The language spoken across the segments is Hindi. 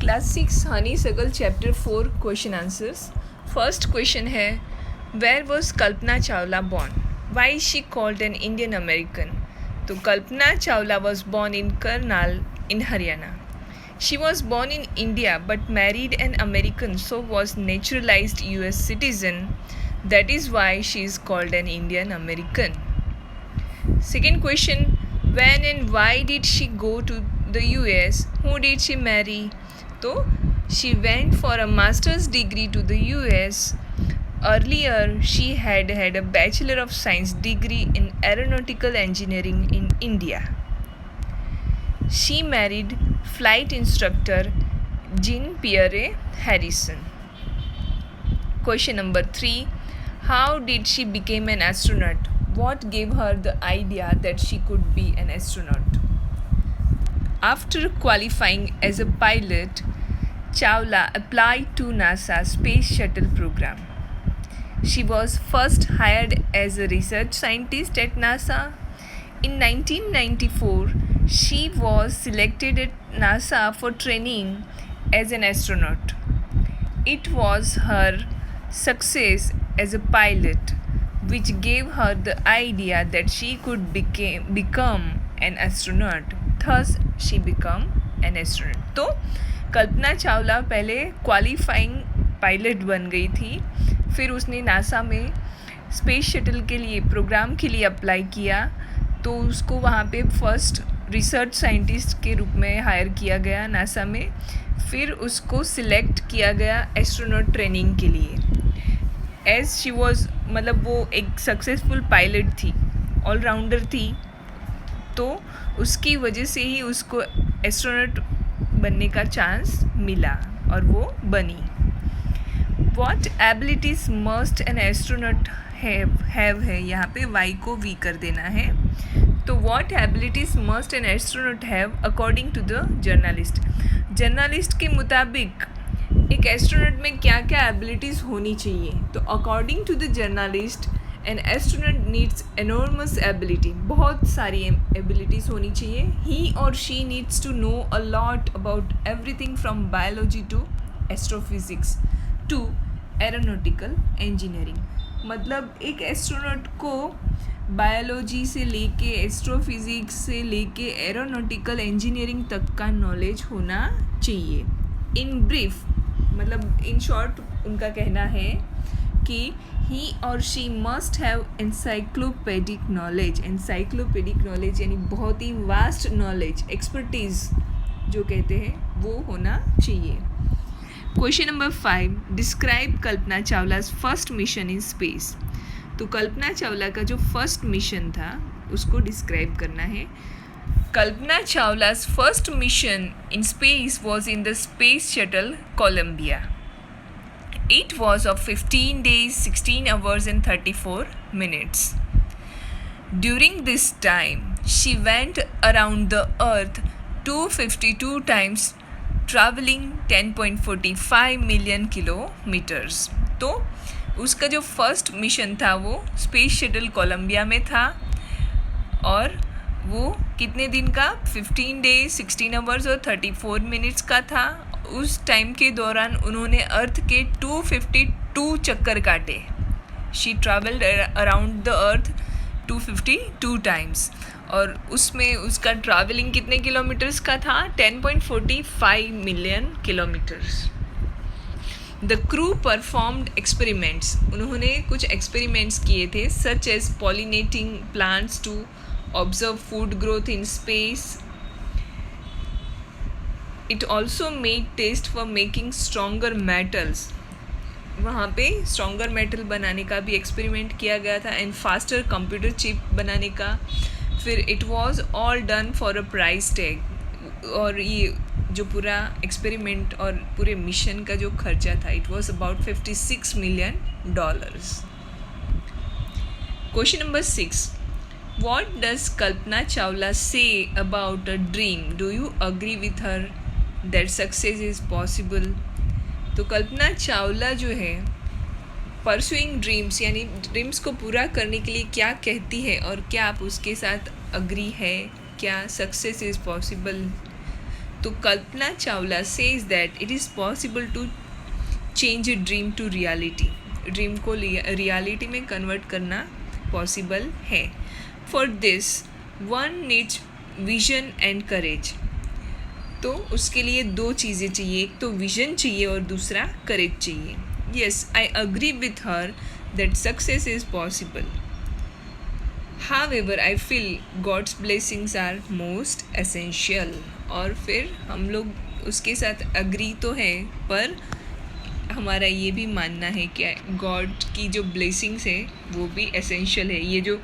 Class 6 honeysuckle chapter 4 question answers. First question है, where was Kalpana Chawla born? Why she called an Indian American? तो Kalpana Chawla was born in Karnal in Haryana. She was born in India but married an American, so was naturalized US citizen. That is why she is called an Indian American. Second question, when and why did she go to the US? Who did she marry? So she went for a master's degree to the US. Earlier she had a Bachelor of Science degree in aeronautical engineering in India. She married flight instructor Jean-Pierre Harrison. Question number 3. How did she become an astronaut? What gave her the idea that she could be an astronaut? After qualifying as a pilot, Chawla applied to NASA Space Shuttle program. She was first hired as a research scientist at NASA. In 1994, she was selected at NASA for training as an astronaut. It was her success as a pilot which gave her the idea that she could become an astronaut. Thus, she became an astronaut. तो कल्पना चावला पहले क्वालिफाइंग पायलट बन गई थी, फिर उसने नासा में स्पेस शटल के लिए प्रोग्राम के लिए अप्लाई किया, तो उसको वहाँ पे फर्स्ट रिसर्च साइंटिस्ट के रूप में हायर किया गया नासा में. फिर उसको सिलेक्ट किया गया एस्ट्रोनॉट ट्रेनिंग के लिए. एज शी वॉज मतलब वो एक सक्सेसफुल पायलट थी, ऑलराउंडर थी, तो उसकी वजह से ही उसको एस्ट्रोनॉट बनने का चांस मिला और वो बनी. What abilities must an astronaut have है, यहाँ पे वाई को वी कर देना है. तो what abilities must an astronaut have according to the journalist. Journalist के मुताबिक एक एस्ट्रोनॉट में क्या क्या एबिलिटीज़ होनी चाहिए. तो according to the journalist an astronaut needs enormous ability, बहुत सारी एबिलिटीज़ होनी चाहिए. ही और she needs to know a lot about everything from biology to astrophysics to aeronautical engineering. मतलब एक एस्ट्रोनॉट को बायोलॉजी से लेके एस्ट्रोफिजिक्स से लेके एरोनॉटिकल इंजीनियरिंग तक का नॉलेज होना चाहिए. इन ब्रीफ मतलब इन शॉर्ट उनका कहना है कि ही और she must have encyclopedic knowledge. Encyclopedic knowledge यानी बहुत ही वास्ट नॉलेज, एक्सपर्टीज़ जो कहते हैं वो होना चाहिए. Question number 5, describe Kalpana Chawla's first mission in space. तो कल्पना चावला का जो फर्स्ट मिशन था उसको डिस्क्राइब करना है. Kalpana Chawla's first mission in space was in the space shuttle Columbia. It was of 15 days, 16 hours and 34 minutes. During this time, she went around the earth 252 times, traveling 10.45 million kilometers. तो उसका जो फर्स्ट मिशन था वो स्पेस शटल कोलंबिया में था और वो कितने दिन का, 15 डेज, 16 आवर्स और 34 मिनट्स का था. उस टाइम के दौरान उन्होंने अर्थ के 252 चक्कर काटे. She travelled around the earth 252 times और उसमें उसका ट्रैवलिंग कितने किलोमीटर्स का था, 10.45 million kilometres. The crew performed experiments. उन्होंने कुछ एक्सपेरिमेंट्स किए थे, such as pollinating plants to observe food growth in space. It also made test for making stronger metals. वहाँ पे स्ट्रॉन्गर मेटल बनाने का भी एक्सपेरिमेंट किया गया था एंड फास्टर कंप्यूटर चिप बनाने का. फिर it was all done for a price tag. और ये जो पूरा एक्सपेरिमेंट और पूरे मिशन का जो खर्चा था, it was about $56 million. Question number 6, what does Kalpana Chawla say about a dream? Do you agree with her that success is possible? तो कल्पना चावला जो है परसुइंग ड्रीम्स यानी ड्रीम्स को पूरा करने के लिए क्या कहती है और क्या आप उसके साथ अग्री है, क्या सक्सेस इज़ पॉसिबल? तो Kalpana Chawla says that it is possible to change a dream to reality. Dream को रियलिटी में कन्वर्ट करना पॉसिबल है. For this one needs vision and courage. तो उसके लिए दो चीज़ें चाहिए, एक तो विजन चाहिए और दूसरा करेज चाहिए. Yes, I agree with her that success is possible. However, I feel God's blessings are most essential. और फिर हम लोग उसके साथ अग्री तो है, पर हमारा ये भी मानना है कि गॉड की जो ब्लेसिंग्स है वो भी एसेंशियल है. ये जो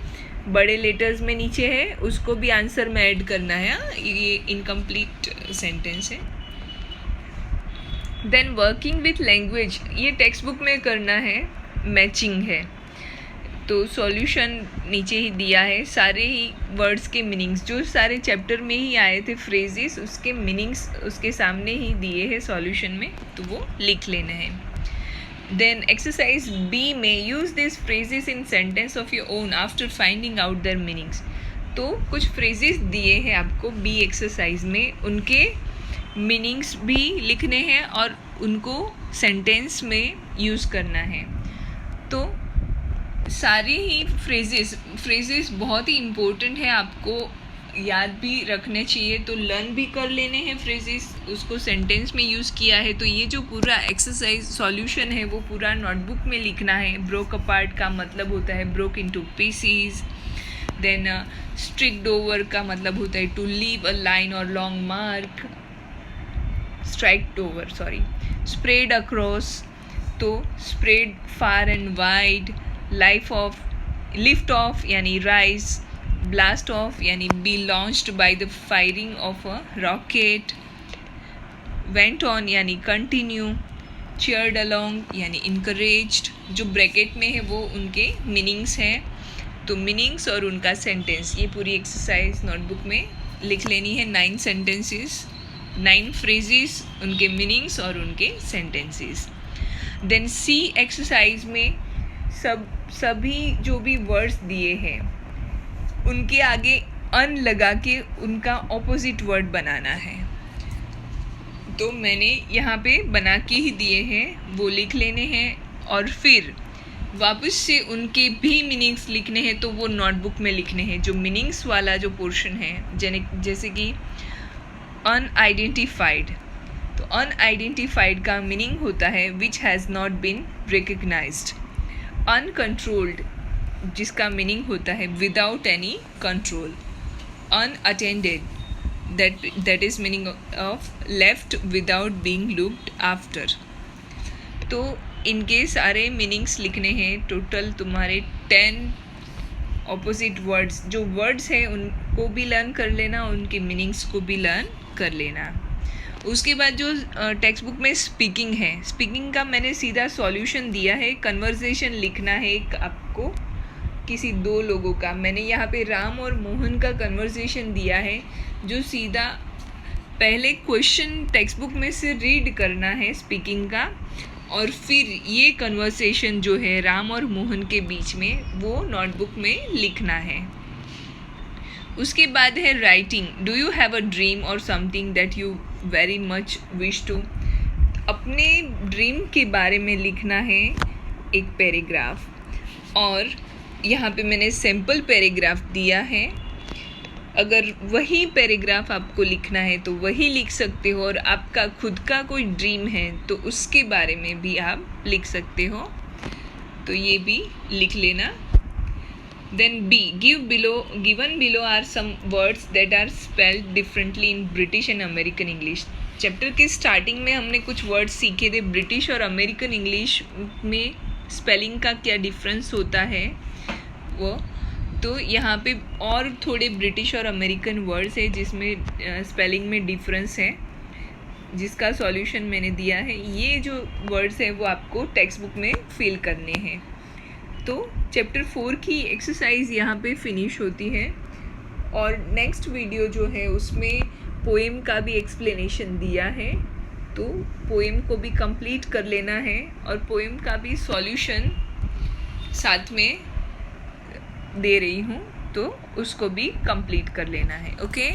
बड़े लेटर्स में नीचे है उसको भी आंसर में ऐड करना है. ये इनकम्प्लीट सेंटेंस है. देन वर्किंग विथ लैंग्वेज, ये टेक्स्ट बुक में करना है, मैचिंग है. तो सॉल्यूशन नीचे ही दिया है. सारे ही वर्ड्स के मीनिंग्स जो सारे चैप्टर में ही आए थे, फ्रेजेस, उसके मीनिंग्स उसके सामने ही दिए हैं सॉल्यूशन में, तो वो लिख लेना है. देन एक्सरसाइज बी में use this phrases in sentence of your own after finding out there meanings. तो कुछ फ्रेजेस दिए हैं आपको बी एक्सरसाइज में, उनके मीनिंग्स भी लिखने हैं और उनको सेंटेंस में यूज़ करना है. तो सारे ही फ्रेजेस बहुत ही इम्पोर्टेंट है, आपको याद भी रखने चाहिए. तो लर्न भी कर लेने हैं फ्रेजेस, उसको सेंटेंस में यूज़ किया है. तो ये जो पूरा एक्सरसाइज सॉल्यूशन है वो पूरा नोटबुक में लिखना है. ब्रोक अपार्ट का मतलब होता है broke into pieces. Then struck over का मतलब होता है टू लीव अ लाइन और long mark. Striked over spread across, तो spread far and wide. Lift off यानी राइज. ब्लास्ट ऑफ यानी be launched by the firing of a rocket. Went on यानी कंटिन्यू. चीयर्ड अलोंग यानी इनकरेज्ड. जो ब्रैकेट में है वो उनके मीनिंग्स हैं. तो मीनिंग्स और उनका सेंटेंस, ये पूरी एक्सरसाइज नोटबुक में लिख लेनी है. 9 सेंटेंसेस, 9 फ्रेजेस, उनके मीनिंग्स और उनके सेंटेंसेस. देन सी एक्सरसाइज में सभी जो भी वर्ड्स दिए हैं उनके आगे अन लगा के उनका ऑपोजिट वर्ड बनाना है. तो मैंने यहाँ पे बना के ही दिए हैं, वो लिख लेने हैं. और फिर वापस से उनके भी मीनिंग्स लिखने हैं, तो वो नोटबुक में लिखने हैं. जो मीनिंग्स वाला जो पोर्शन है, जैसे कि अनआइडेंटिफाइड. तो अनआइडेंटिफाइड का मीनिंग होता है which has not been recognised. Uncontrolled, जिसका मीनिंग होता है without any control. Unattended, that is meaning of left without being looked after. तो इनके सारे मीनिंग्स लिखने हैं. टोटल तुम्हारे 10 ऑपोजिट वर्ड्स, जो वर्ड्स हैं उनको भी लर्न कर लेना, उनके मीनिंग्स को भी लर्न कर लेना. उसके बाद जो टेक्स्ट बुक में स्पीकिंग है, स्पीकिंग का मैंने सीधा सॉल्यूशन दिया है. कन्वर्सेशन लिखना है एक आपको, किसी 2 लोगों का. मैंने यहाँ पे राम और मोहन का कन्वर्सेशन दिया है, जो सीधा पहले क्वेश्चन टेक्स्ट बुक में से रीड करना है स्पीकिंग का, और फिर ये कन्वर्सेशन जो है राम और मोहन के बीच में वो नोटबुक में लिखना है. उसके बाद है writing. Do you have a dream or something that you very much wish to. अपने ड्रीम के बारे में लिखना है एक पैराग्राफ, और यहाँ पे मैंने सैम्पल पैराग्राफ दिया है. अगर वही पैराग्राफ आपको लिखना है तो वही लिख सकते हो, और आपका खुद का कोई ड्रीम है तो उसके बारे में भी आप लिख सकते हो. तो ये भी लिख लेना. Then B, given below are some words that are spelled differently in British and American English. Chapter के स्टार्टिंग में हमने कुछ वर्ड्स सीखे थे ब्रिटिश और अमेरिकन इंग्लिश में स्पेलिंग का क्या डिफरेंस होता है वो. तो यहाँ पे और थोड़े ब्रिटिश और अमेरिकन वर्ड्स है जिसमें स्पेलिंग में डिफरेंस है, जिसका सॉल्यूशन मैंने दिया है. ये जो वर्ड्स है वो आपको टेक्स्ट बुक में फिल करने हैं. तो चैप्टर 4 की एक्सरसाइज यहाँ पे फिनिश होती है, और नेक्स्ट वीडियो जो है उसमें पोएम का भी एक्सप्लेनेशन दिया है. तो पोएम को भी कंप्लीट कर लेना है, और पोएम का भी सॉल्यूशन साथ में दे रही हूँ, तो उसको भी कंप्लीट कर लेना है. ओके.